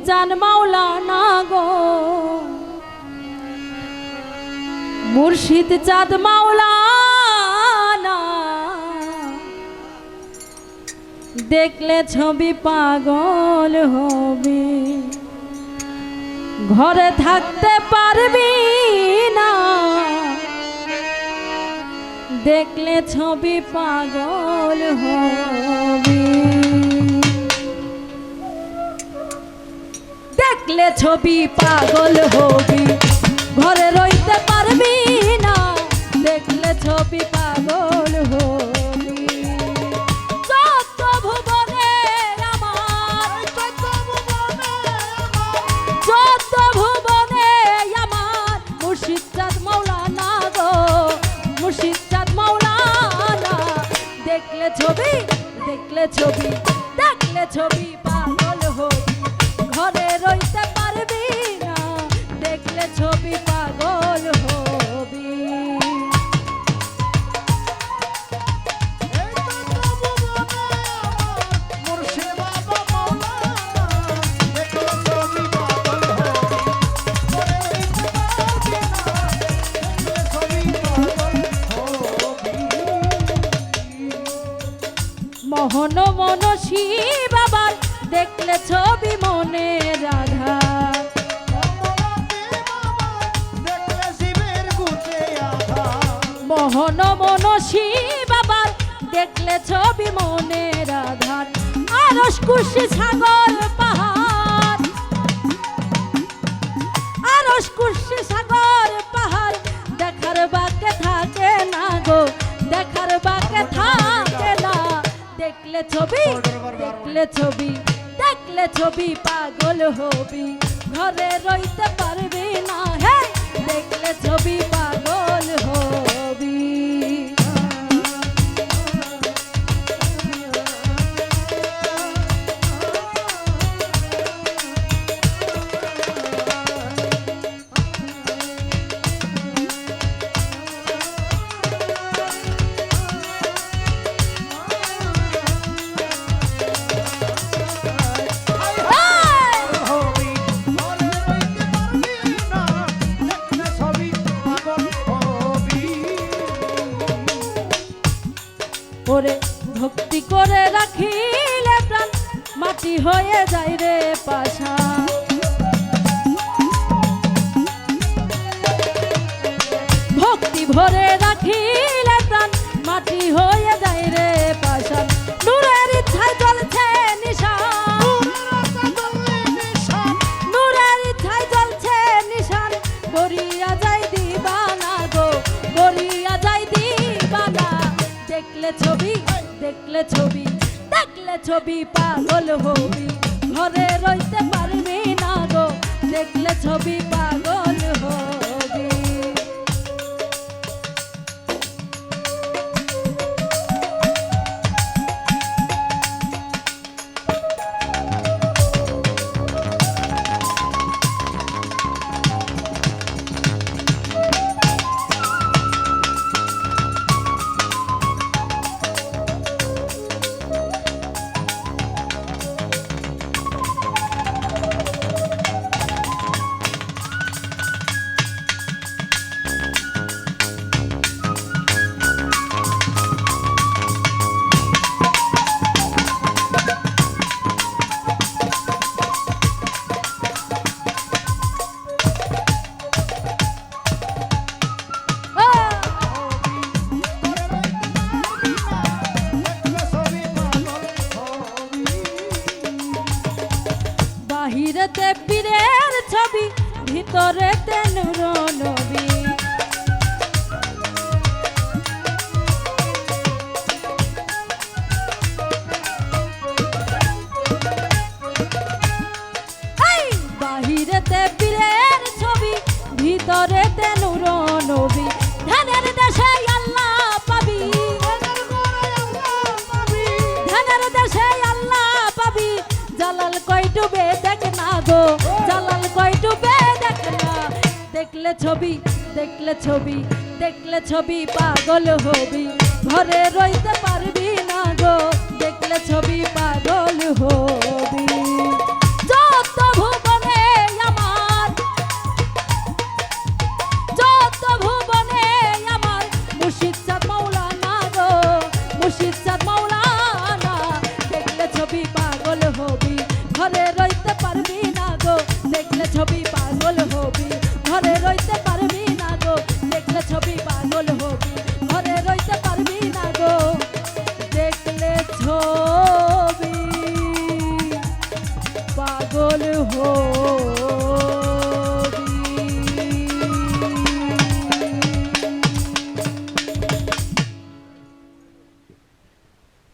চান মাওলানা গো, মুর্শিদ চাঁদ মাওলানা, দেখলে ছবি পাগল হবি, ঘরে থাকতে পারবি না, দেখলে ছবি পাগল হবি, দেখলে ছবি পাগল হবি, ঘরে রইতে পারবি না, দেখলে ছবি পাগল হবি। যত ভুবনে আমার, যত ভুবনে আমার মুর্শিদ চাঁদ মাওলানা গো, মুর্শিদ চাঁদ মাওলানা, দেখলে ছবি, দেখলে ছবি, দেখলে ছবি পাগল হবি, ঘরে রইতে পারবি না, দেখলে ছবি পাগল হবি। মোহন মনসী বাবার দেখলে ছবি মনে রাধা, মোহন মনসী বাবার দেখলে ছবি মনে রাধার, আরশ কুশি সাগর পাহাড়, আরশ কুশি সাগর পাহাড়, দেখার বাকে থাকে না গো, দেখার বাকে থাকে না, দেখলে ছবি, দেখলে ছবি, দেখলে ছবি পাগল হবি, ঘরে রইতে পারবি না, হে দেখলে ছবি পাগল হবি। ওরে ভক্তি করে রাখিলে প্রাণ মাটি হয়ে যায় রে পাশা, ভক্তি ভরে রাখিলে প্রাণ মাটি হয়ে যায় রে পাশা, নূরের ইচ্ছায় জ্বলছে নিশান, নূরের ইচ্ছায় জ্বলছে নিশান, করিয়া যায় দিবানা গো, করিয়া যায় দিবানা, দেখলে ছবি, দেখলে ছবি, দেখলে ছবি পাগল হবি, ঘরে রইতে পারবি না গো, দেখলে ছবি পাগল হবি। বাহিরেতে পীরের ছবি, ভিতরেতে নূর নবী, বাহিরেতে পীরের ছবি, ভিতরেতে নূর নবী, ধ্যানের দেশে আল্লাহ পাবি, ধ্যানের দেশে আল্লাহ পাবি, জালাল কই ডুবে দেখ না গো, জালাল কই ডুবে দেখ না, দেখলে ছবি, দেখলে ছবি, দেখলে ছবি পাগল হবি, ঘরে রইতে পারবি না গো, দেখলে ছবি পাগল হবি। যত হবি ঘরে রইতে পারবি না গো দেখলে ছবি পাগল হবি ঘরে রইতে